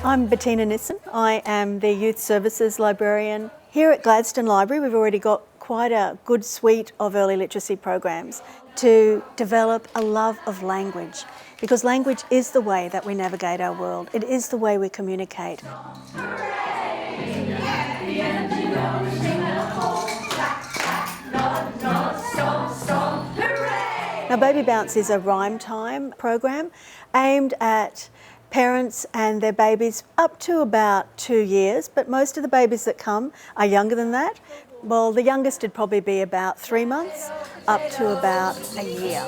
I'm Bettina Nissen. I am the Youth Services Librarian. Here at Gladstone Library, we've already got quite a good suite of early literacy programs to develop a love of language, because language is the way that we navigate our world. It is the way we communicate. Now, Baby Bounce is a rhyme time program aimed at parents and their babies up to about 2 years, but most of the babies that come are younger than that. Well, the youngest would probably be about 3 months, up to about a year.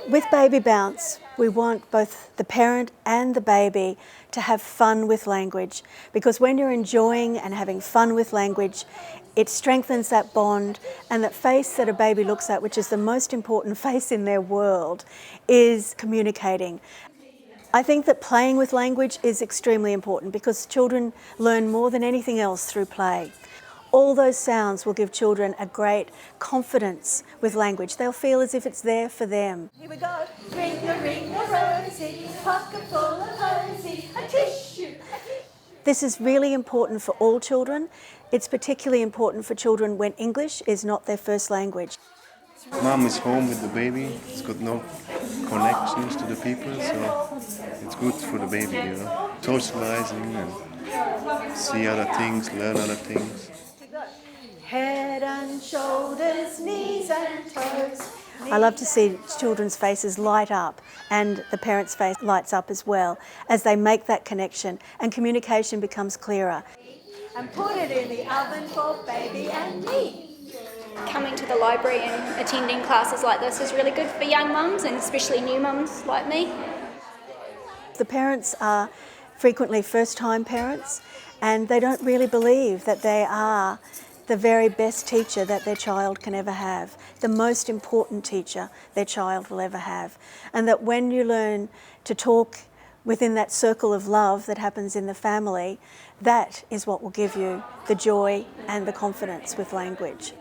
With Baby Bounce, we want both the parent and the baby to have fun with language, because when you're enjoying and having fun with language, it strengthens that bond, and that face that a baby looks at, which is the most important face in their world, is communicating. I think that playing with language is extremely important, because children learn more than anything else through play. All those sounds will give children a great confidence with language. They'll feel as if it's there for them. Here we go. Ring-a-ring-a-rosy, pocket full of posy, a tissue. This is really important for all children. It's particularly important for children when English is not their first language. Mom is home with the baby. It's got no connections to the people, so it's good for the baby, you know. Socializing and see other things, learn other things. Head and shoulders, knees and toes. I love to see children's faces light up, and the parents' face lights up as well as they make that connection, and communication becomes clearer. And put it in the oven for baby and me. Coming to the library and attending classes like this is really good for young mums, and especially new mums like me. The parents are frequently first-time parents, and they don't really believe that they are the very best teacher that their child can ever have, the most important teacher their child will ever have. And that when you learn to talk within that circle of love that happens in the family, that is what will give you the joy and the confidence with language.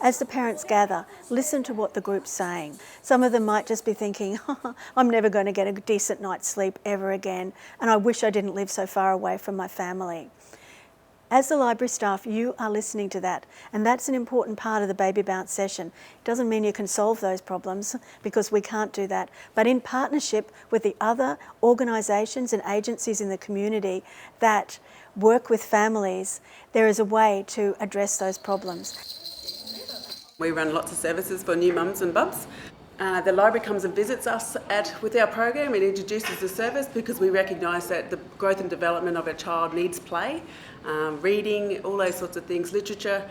As the parents gather, listen to what the group's saying. Some of them might just be thinking, I'm never going to get a decent night's sleep ever again, and I wish I didn't live so far away from my family. As the library staff, you are listening to that, and that's an important part of the Baby Bounce session. It doesn't mean you can solve those problems, because we can't do that, but in partnership with the other organisations and agencies in the community that work with families, there is a way to address those problems. We run lots of services for new mums and bubs. The library comes and visits us with our program and introduces the service, because we recognise that the growth and development of our child needs play, reading, all those sorts of things. Literature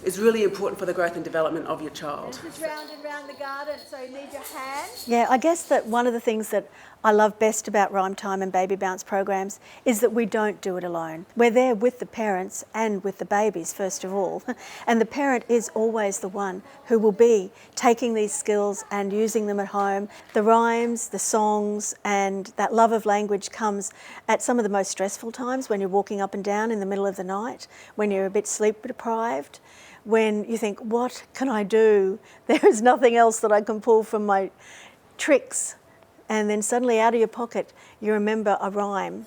is really important for the growth and development of your child. It's round and round the garden, so you need your hand. Yeah, I guess that one of the things that I love best about Rhyme Time and Baby Bounce programs is that we don't do it alone. We're there with the parents and with the babies, first of all. And the parent is always the one who will be taking these skills and using them at home. The rhymes, the songs, and that love of language comes at some of the most stressful times, when you're walking up and down in the middle of the night, when you're a bit sleep deprived, when you think, what can I do? There is nothing else that I can pull from my tricks. And then suddenly out of your pocket, you remember a rhyme.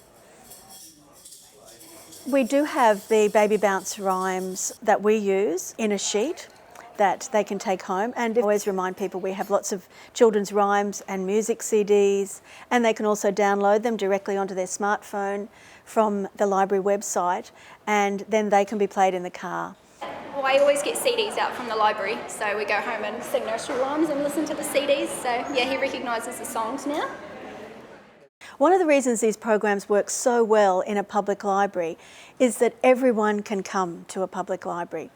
We do have the Baby Bounce rhymes that we use in a sheet that they can take home. And I always remind people we have lots of children's rhymes and music CDs, and they can also download them directly onto their smartphone from the library website, and then they can be played in the car. Well, I always get CDs out from the library, so we go home and sing nursery rhymes and listen to the CDs. So yeah, he recognises the songs now. One of the reasons these programs work so well in a public library is that everyone can come to a public library.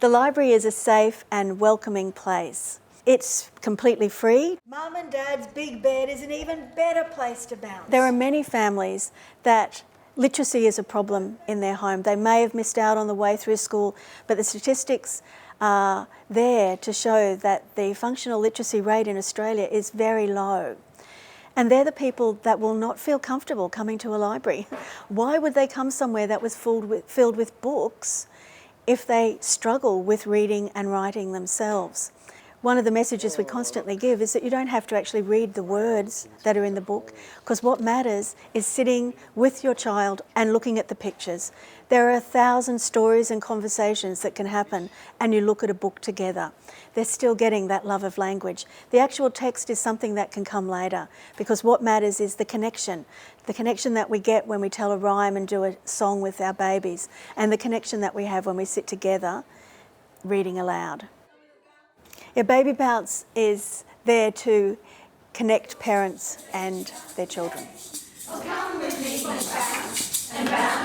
The library is a safe and welcoming place. It's completely free. Mum and Dad's big bed is an even better place to bounce. There are many families that literacy is a problem in their home. They may have missed out on the way through school, but the statistics are there to show that the functional literacy rate in Australia is very low. And they're the people that will not feel comfortable coming to a library. Why would they come somewhere that was filled with books if they struggle with reading and writing themselves? One of the messages we constantly give is that you don't have to actually read the words that are in the book, because what matters is sitting with your child and looking at the pictures. There are 1,000 stories and conversations that can happen, and you look at a book together. They're still getting that love of language. The actual text is something that can come later, because what matters is the connection that we get when we tell a rhyme and do a song with our babies, and the connection that we have when we sit together reading aloud. Yeah, Baby Bounce is there to connect parents and their children. Oh, come with me, bounce and bounce.